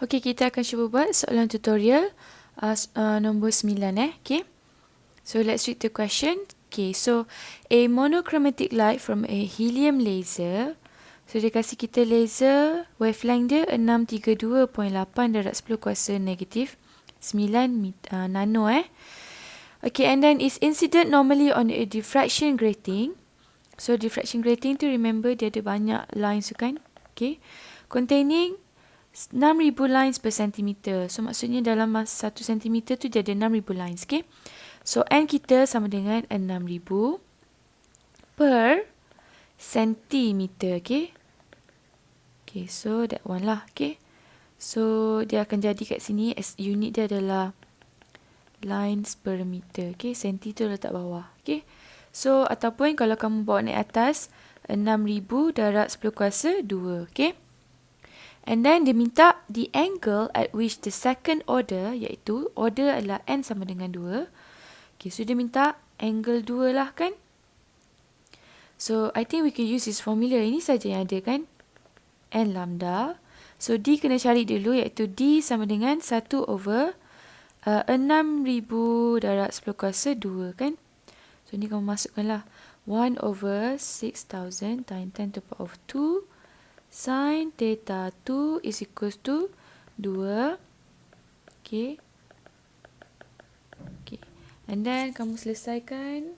Okey, kita akan cuba buat soalan tutorial nombor 9 Okay. So let's read the question. Okay, so a monochromatic light from a helium laser. So dia kasih kita laser wavelength dia 632.8 darab 10 kuasa negatif 9 nano Okay, and then is incident normally on a diffraction grating. So diffraction grating tu remember dia ada banyak lines tu kan. Okay. Containing 6,000 lines per centimeter. So maksudnya dalam 1 centimeter tu dia ada 6,000 lines. Okay. So N kita sama dengan 6,000 per centimeter. Okay. Okay, so that one lah. Okay. So dia akan jadi kat sini as unit dia adalah lines per meter. Okay, senti tu letak bawah. Okay. So ataupun kalau kamu bawa naik atas 6,000 darab 10 kuasa 2. Okay. And then dia minta the angle at which the second order, iaitu order adalah N sama dengan 2. Okay, so dia minta angle 2 lah kan. So I think we can use this formula. Ini saja yang ada kan. N lambda. So D kena cari dulu iaitu D sama dengan 1 over 6,000 darab 10 kuasa 2 kan. So ni kamu masukkanlah 1 over 6,000 times 10 to the power of 2 sin theta 2 is equals to 2. Okay. Okay. And then kamu selesaikan.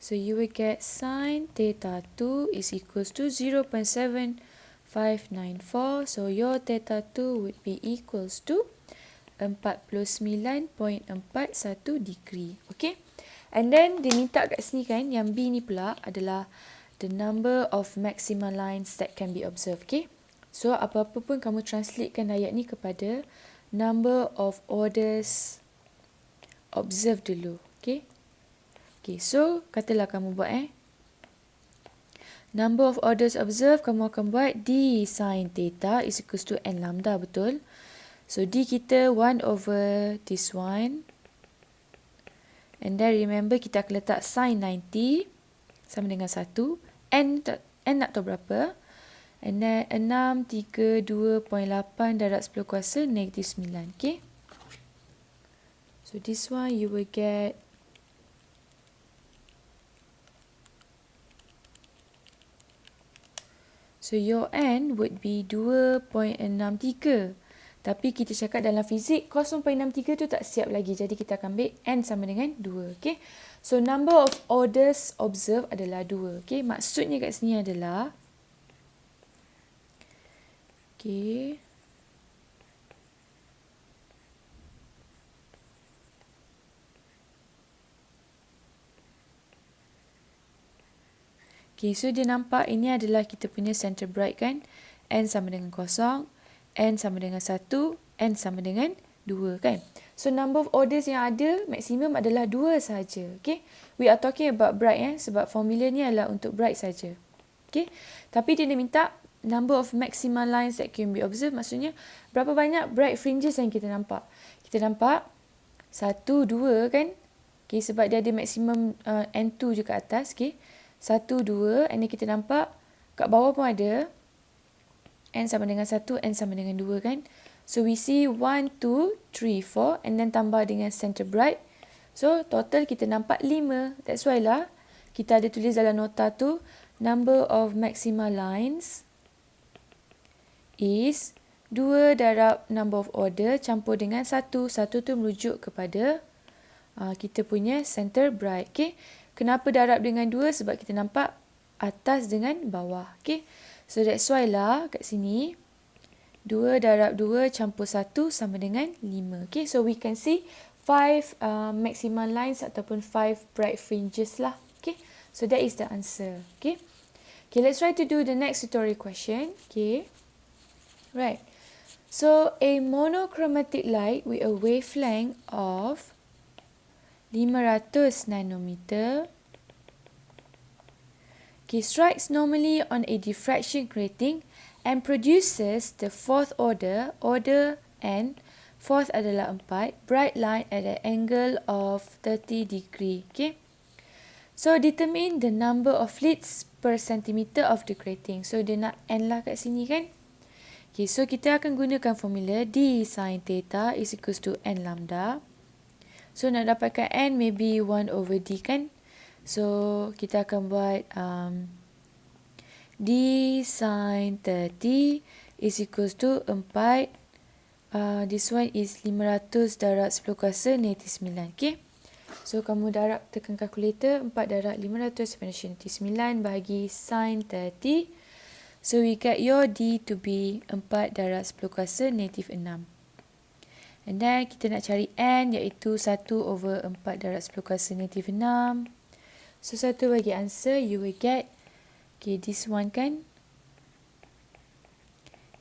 So you will get sin theta 2 is equals to 0.7594. So your theta 2 would be equals to 49.41 degree. Okay. And then dia minta kat sini kan, yang B ni pula adalah the number of maximum lines that can be observed. Okay. So apa-apa pun kamu translatekan ayat ni kepada number of orders observed dulu. Okay. Okay, so katalah kamu buat number of orders observed, kamu akan buat D sin theta is equals to N lambda, betul? So D kita 1 over this one. And then remember kita akan letak sin 90 sama dengan 1. N nak tahu berapa? And then 632.8 darab 10 kuasa negatif 9. Okay? So this one you will get so your N would be 2.63. Tapi kita cakap dalam fizik 0.63 tu tak siap lagi. Jadi kita akan ambil N sama dengan 2. Okay. So number of orders observed adalah 2. Okay. Maksudnya kat sini adalah okay. Okay, so dia nampak ini adalah kita punya center bright kan. N sama dengan 0, N sama dengan 1, N sama dengan 2 kan. So number of orders yang ada maksimum adalah 2 saja. Okay. We are talking about bright sebab formula ni adalah untuk bright saja. Okay. Tapi dia minta number of maximum lines that can be observed. Maksudnya berapa banyak bright fringes yang kita nampak. Kita nampak 1, 2 kan. Okay, sebab dia ada maksimum N2 je kat atas. Okay. 1, 2, and ni kita nampak kat bawah pun ada N sama dengan 1, N sama dengan 2 kan. So we see 1, 2, 3, 4 and then tambah dengan center bright. So total kita nampak 5. That's why lah kita ada tulis dalam nota tu number of maximum lines is 2 darab number of order campur dengan 1. 1 tu merujuk kepada kita punya center bright. Okay. Kenapa darab dengan 2? Sebab kita nampak atas dengan bawah. Okay. So that's why lah kat sini 2 darab 2 campur 1 sama dengan 5. Okay. So we can see 5 maximum lines ataupun 5 bright fringes lah. Okay. So that is the answer. Okay. Okay, let's try to do the next tutorial question. Okay. Right. So a monochromatic light with a wavelength of 500 nanometer strikes normally on a diffraction grating and produces the fourth order N, fourth adalah 4, bright light at an angle of 30 degree. Okay. So determine the number of leads per centimeter of the grating. So dia nak N lah kat sini kan. Okay, so kita akan gunakan formula D sin theta is equals to N lambda. So nak dapatkan N maybe 1 over D kan. So kita akan buat D sin 30 is equals to 4. This one is 500 darab 10 kuasa negatif 9. Okay. So kamu darab tekan kalkulator 4 darab 500 exponential negatif 9 bahagi sin 30. So we get your D to be 4 darab 10 kuasa negatif 6. And then kita nak cari N iaitu 1 over 4 darab 10 kuasa negatif 6. So 1 bagi answer you will get, okay, this one kan.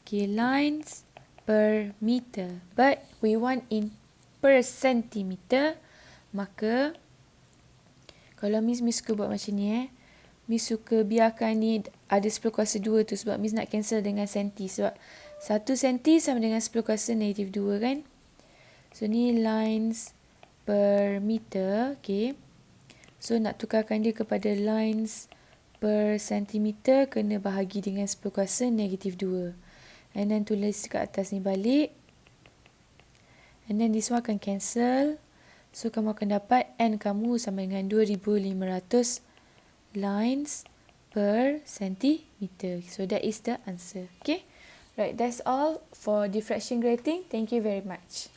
Okay, lines per meter. But we want in per centimeter. Maka kalau Miss suka buat macam ni Miss suka biarkan ni ada 10 kuasa 2 tu sebab Miss nak cancel dengan senti. Sebab 1 senti sama dengan 10 kuasa negatif 2 kan. So ni lines per meter. Okay. So nak tukarkan dia kepada lines per centimeter kena bahagi dengan 10 kuasa negatif 2. And then tulis kat atas ni balik. And then this one akan cancel. So kamu akan dapat N kamu sama dengan 2500 lines per centimeter. So that is the answer. Okay. Right, that's all for diffraction grating. Thank you very much.